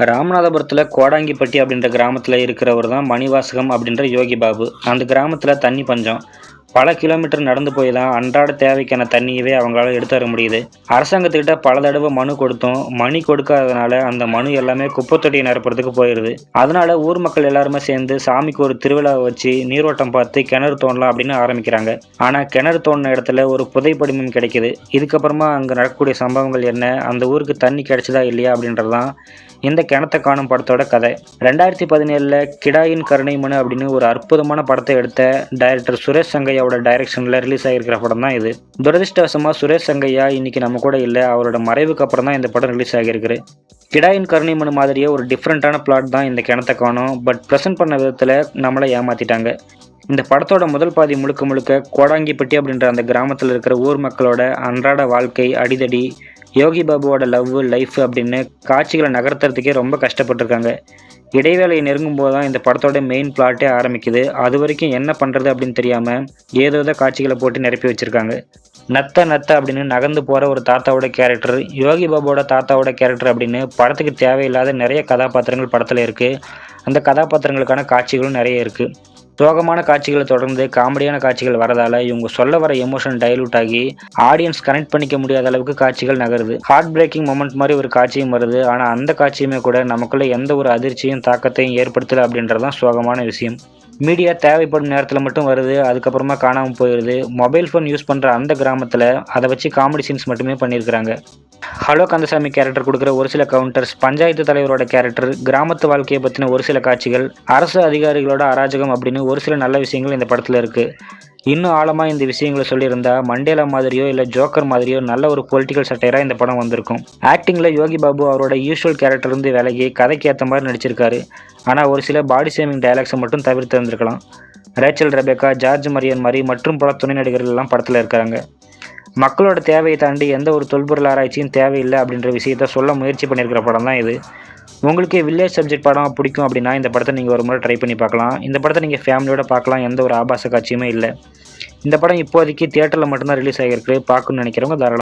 ராமநாதபுரத்தில் கோடாங்கிப்பட்டி அப்படின்ற கிராமத்தில் இருக்கிறவர் தான் மணிவாசகம் அப்படின்ற யோகி பாபு. அந்த கிராமத்தில் தண்ணி பஞ்சம். பல கிலோமீட்டர் நடந்து போய் தான் அன்றாட தேவைக்கான தண்ணியவே அவங்களால எடுத்து வர முடியுது. அரசாங்கத்துக்கிட்ட பல தடவை மனு கொடுத்தோம். மணி கொடுக்காததுனால அந்த மனு எல்லாமே குப்பைத்தொட்டியை நிரப்புறதுக்கு போயிடுது. அதனால ஊர் மக்கள் எல்லாருமே சேர்ந்து சாமிக்கு ஒரு திருவிழாவை வச்சு நீரோட்டம் பார்த்து கிணறு தோண்டலாம் அப்படின்னு ஆரம்பிக்கிறாங்க. ஆனால் கிணறு தோண்டின இடத்துல ஒரு புதைப்படிமம் கிடைக்குது. இதுக்கப்புறமா அங்கே நடக்கக்கூடிய சம்பவங்கள் என்ன, அந்த ஊருக்கு தண்ணி கிடைச்சதா இல்லையா அப்படின்றதான் இந்த கிணத்தை காணும் படத்தோட கதை. 2017 கிடாயின் கருணை மனு அப்படின்னு ஒரு அற்புதமான படத்தை எடுத்த டைரக்டர் சுரேஷ் சங்கையாவோட டைரக்ஷனில் ரிலீஸ் ஆகிருக்கிற படம் தான் இது. துரதிருஷ்டவசமாக சுரேஷ் சங்கையா இன்னைக்கு நம்ம கூட இல்லை. அவரோட மறைவுக்கு அப்புறம் தான் இந்த படம் ரிலீஸ் ஆகிருக்கு. கிடாயின் கருணை மனு மாதிரியே ஒரு டிஃப்ரெண்ட்டான பிளாட் தான் இந்த கிணத்தை காணும். பட் ப்ரெசென்ட் பண்ண விதத்தில் நம்மளை ஏமாற்றிட்டாங்க. இந்த படத்தோட முதல் பாதி முழுக்க முழுக்க கோடாங்கிப்பட்டி அப்படின்ற அந்த கிராமத்தில் இருக்கிற ஊர் மக்களோட அன்றாட வாழ்க்கை, அடிதடி, யோகி பாபுவோட லவ் லைஃப் அப்படின்னு காட்சிகளை நகர்த்துறதுக்கே ரொம்ப கஷ்டப்பட்டிருக்காங்க. இடைவேளையை நெருங்கும் போது தான் இந்த படத்தோட மெயின் பிளாட்டே ஆரம்பிக்குது. அது வரைக்கும் என்ன பண்ணுறது அப்படின்னு தெரியாமல் ஏதோ காட்சிகளை போட்டு நிரப்பி வச்சுருக்காங்க. நத்த நத்த அப்படின்னு நகர்ந்து போகிற ஒரு தாத்தாவோட கேரக்டர், யோகி பாபுவோட தாத்தாவோட கேரக்டர் அப்படின்னு படத்துக்கு தேவையில்லாத நிறைய கதாபாத்திரங்கள் படத்தில் இருக்குது. அந்த கதாபாத்திரங்களுக்கான காட்சிகளும் நிறைய இருக்குது. சோகமான காட்சிகளை தொடர்ந்து காமெடியான காட்சிகள் வரதால இவங்க சொல்ல வர எமோஷன் டைலூட் ஆகி ஆடியன்ஸ் கனெக்ட் பண்ணிக்க முடியாத அளவுக்கு காட்சிகள் நகருது. ஹார்ட் பிரேக்கிங் மொமெண்ட் மாதிரி ஒரு காட்சியும் வருது. ஆனால் அந்த காட்சியுமே கூட நமக்குள்ள எந்த ஒரு அதிர்ச்சியும் தாக்கத்தையும் ஏற்படுத்தலை அப்படின்றதான் சோகமான விஷயம். மீடியா தேவைப்படும் நேரத்தில் மட்டும் வருது, அதுக்கப்புறமா காணாமல் போயிடுது. மொபைல் ஃபோன் யூஸ் பண்ணுற அந்த கிராமத்தில் அதை வச்சு காமெடி சீன்ஸ் மட்டுமே பண்ணியிருக்கிறாங்க. ஹலோ கந்தசாமி கேரக்டர் கொடுக்குற ஒரு சில கவுண்டர்ஸ், பஞ்சாயத்து தலைவரோட கேரக்டர், கிராமத்து வாழ்க்கையை பற்றின ஒரு சில காட்சிகள், அரசு அதிகாரிகளோட அராஜகம் அப்படின்னு ஒரு சில நல்ல விஷயங்கள் இந்த படத்தில் இருக்குது. இன்னும் ஆழமாக இந்த விஷயங்களை சொல்லியிருந்தா மண்டேலா மாதிரியோ இல்லை ஜோக்கர் மாதிரியோ நல்ல ஒரு பொலிட்டிக்கல் சட்டையராக இந்த படம் வந்திருக்கும். ஆக்டிங்கில் யோகி பாபு அவரோட யூஷுவல் கேரக்டர் இருந்து விலகி கதைக்கு ஏற்ற மாதிரி நடிச்சிருக்காரு. ஆனால் ஒரு சில பாடி ஷேமிங் டைலாக்ஸை மட்டும் தவிர்த்து இருந்திருக்கலாம். ரேச்சல் ரெபேக்கா, ஜார்ஜ் மரியன் மாதிரி மற்றும் பல துணை நடிகர்கள் எல்லாம் படத்தில் இருக்காங்க. மக்களோட தேவையை தாண்டி எந்த ஒரு தொல்பொருள் ஆராய்ச்சியும் தேவையில்லை அப்படின்ற விஷயத்த சொல்ல முயற்சி பண்ணியிருக்கிற படம் தான் இது. உங்களுக்கு வில்லேஜ் சப்ஜெக்ட் படம் பிடிக்கும் அப்படின்னா இந்த படத்தை நீங்கள் ஒரு முறை ட்ரை பண்ணி பார்க்கலாம். இந்த படத்தை நீங்கள் ஃபேமிலியோட பார்க்கலாம். எந்த ஒரு ஆபாச காட்சியுமே இல்லை. இந்த படம் இப்போதைக்கு தியேட்டரில் மட்டும்தான் ரிலீஸ் ஆகியிருக்கு. பார்க்கணும்னு நினைக்கிறவங்க தாராளமாக